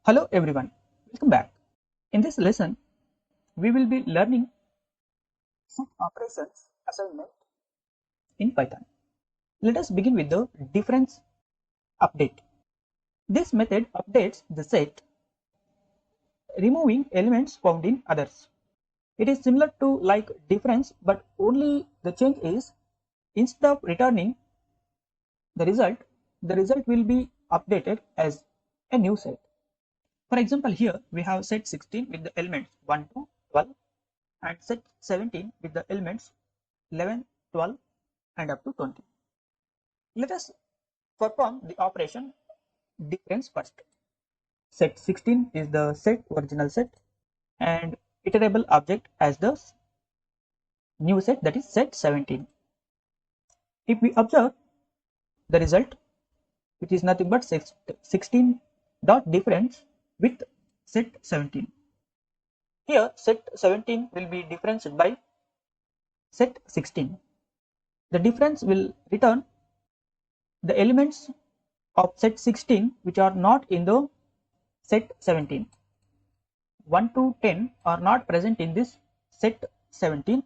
Hello everyone, welcome back. In this lesson, we will be learning set operations assignment in Python. Let us begin with the difference update. This method updates the set, removing elements found in others. It is similar to like difference, but only the change is instead of returning the result will be updated as a new set. For example, here we have set 16 with the elements 1 to 12 and set 17 with the elements 11, 12 and up to 20. Let us perform the operation difference first. Set 16 is the set original set and iterable object as the new set, that is set 17. If we observe the result, which is nothing but 16 dot difference with set 17. Here set 17 will be differenced by set 16. The difference will return the elements of set 16 which are not in the set 17. 1 to 10 are not present in this set 17,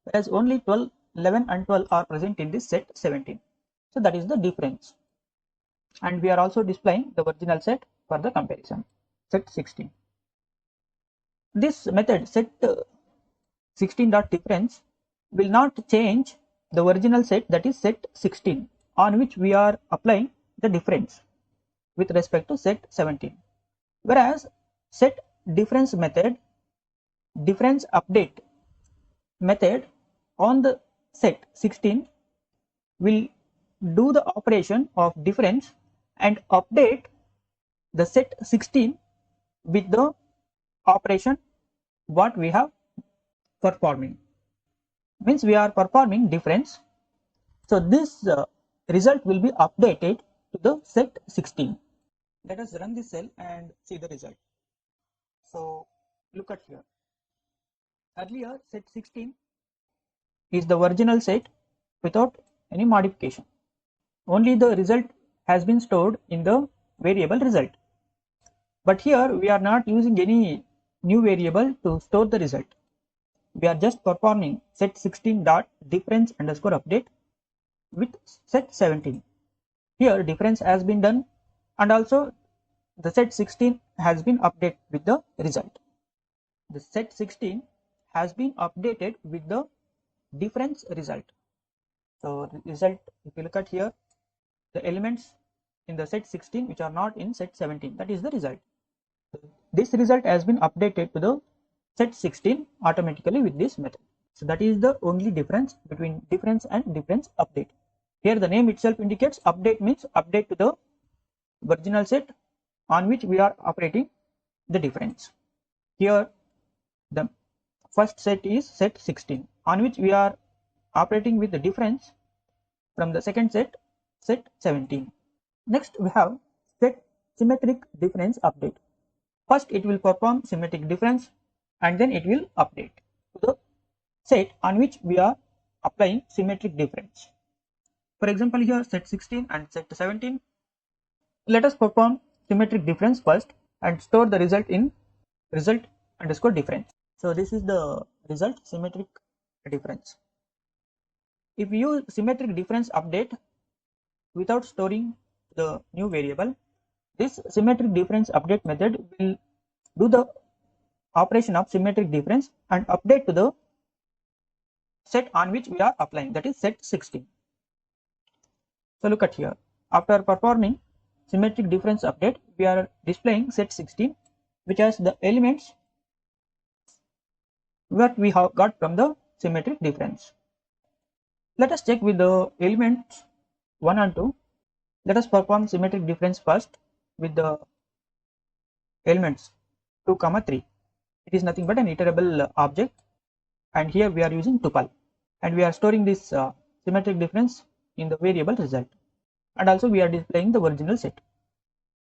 whereas only 12, 11 and 12 are present in this set 17. So that is the difference. And we are also displaying the original set for the comparison, set 16. This method set 16 dot difference will not change the original set, that is set 16, on which we are applying the difference with respect to set 17. Whereas set difference method, difference update method on the set 16 will do the operation of difference and update the set 16 with the operation what we have performing. Means we are performing difference. So this result will be updated to the set 16. Let us run this cell and see the result. So look at here. Earlier set 16 is the original set without any modification. Only the result has been stored in the variable result. But here we are not using any new variable to store the result. We are just performing set 16 dot difference underscore update with set 17. Here difference has been done and also the set 16 has been updated with the result. The set 16 has been updated with the difference result. So result, if you look at here, the elements in the set 16 which are not in set 17, that is the result. This result has been updated to the set 16 automatically with this method. So that is the only difference between difference and difference update. Here the name itself indicates update means update to the original set on which we are operating the difference. Here the first set is set 16 on which we are operating with the difference from the second set, set 17. Next we have set symmetric difference update. First it will perform symmetric difference and then it will update to the set on which we are applying symmetric difference. For example, here set 16 and set 17. Let us perform symmetric difference first and store the result in result underscore difference. So this is the result symmetric difference. If we use symmetric difference update without storing the new variable, this symmetric difference update method will do the operation of symmetric difference and update to the set on which we are applying, that is set 16. So look at here, after performing symmetric difference update, we are displaying set 16 which has the elements what we have got from the symmetric difference. Let us check with the elements 1 and 2. Let us perform symmetric difference first with the elements 2, 3. It is nothing but an iterable object and here we are using tuple and we are storing this symmetric difference in the variable result and also we are displaying the original set.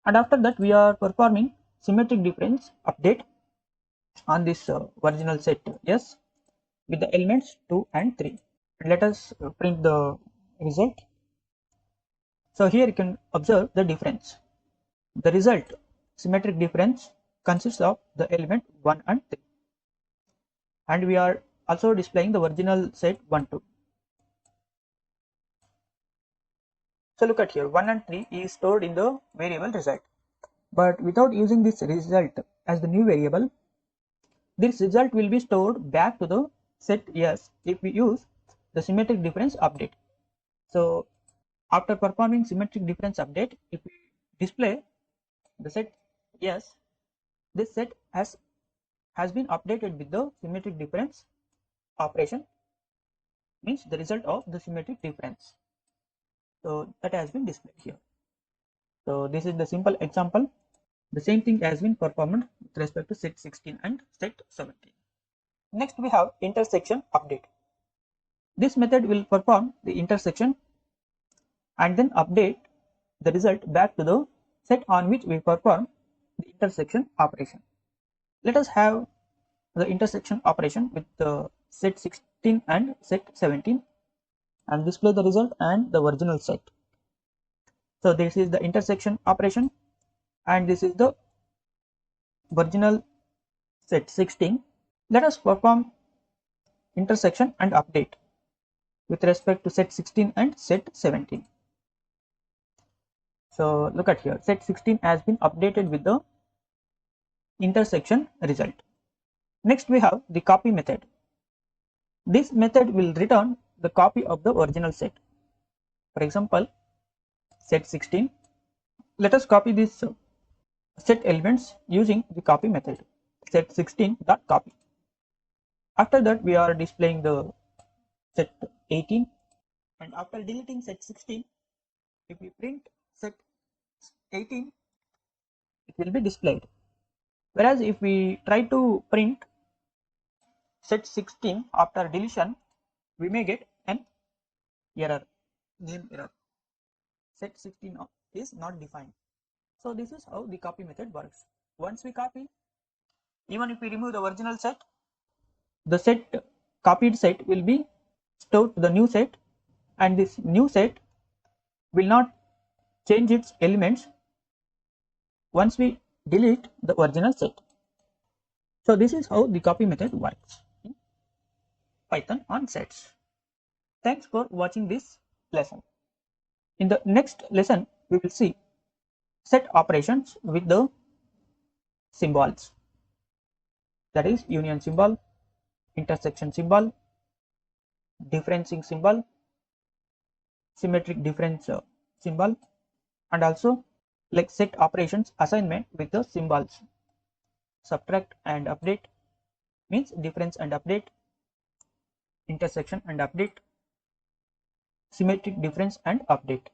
And after that we are performing symmetric difference update on this original set S with the elements 2 and 3. And let us print the result. So here you can observe the difference. The result symmetric difference consists of the element 1 and 3, and we are also displaying the original set 1, 2. So look at here, 1 and 3 is stored in the variable result, but without using this result as the new variable, this result will be stored back to the set S if we use the symmetric difference update. So after performing symmetric difference update, if we display the set S, this set has been updated with the symmetric difference operation, means the result of the symmetric difference. So that has been displayed here. So this is the simple example. The same thing has been performed with respect to set 16 and set 17. Next we have intersection update. This method will perform the intersection and then update the result back to the set on which we perform the intersection operation. Let us have the intersection operation with the set 16 and set 17 and display the result and the original set. So this is the intersection operation and this is the original set 16. Let us perform intersection and update with respect to set 16 and set 17. So look at here, set 16 has been updated with the intersection result. Next we have the copy method. This method will return the copy of the original set. For example, set 16. Let us copy this set elements using the copy method, set 16 dot copy. After that we are displaying the set 18, and after deleting set 16, if we print set 18, it will be displayed. Whereas if we try to print set 16 after deletion, we may get an error, name error. Set 16 is not defined. So this is how the copy method works. Once we copy, even if we remove the original set, the set copied set will be stored to the new set, and this new set will not change its elements once we delete the original set. So this is how the copy method works in Python on sets. Thanks for watching this lesson. In the next lesson, we will see set operations with the symbols, that is union symbol, intersection symbol, differencing symbol, symmetric difference symbol, and also like set operations assignment with the symbols. Subtract and update means difference and update, intersection and update, symmetric difference and update.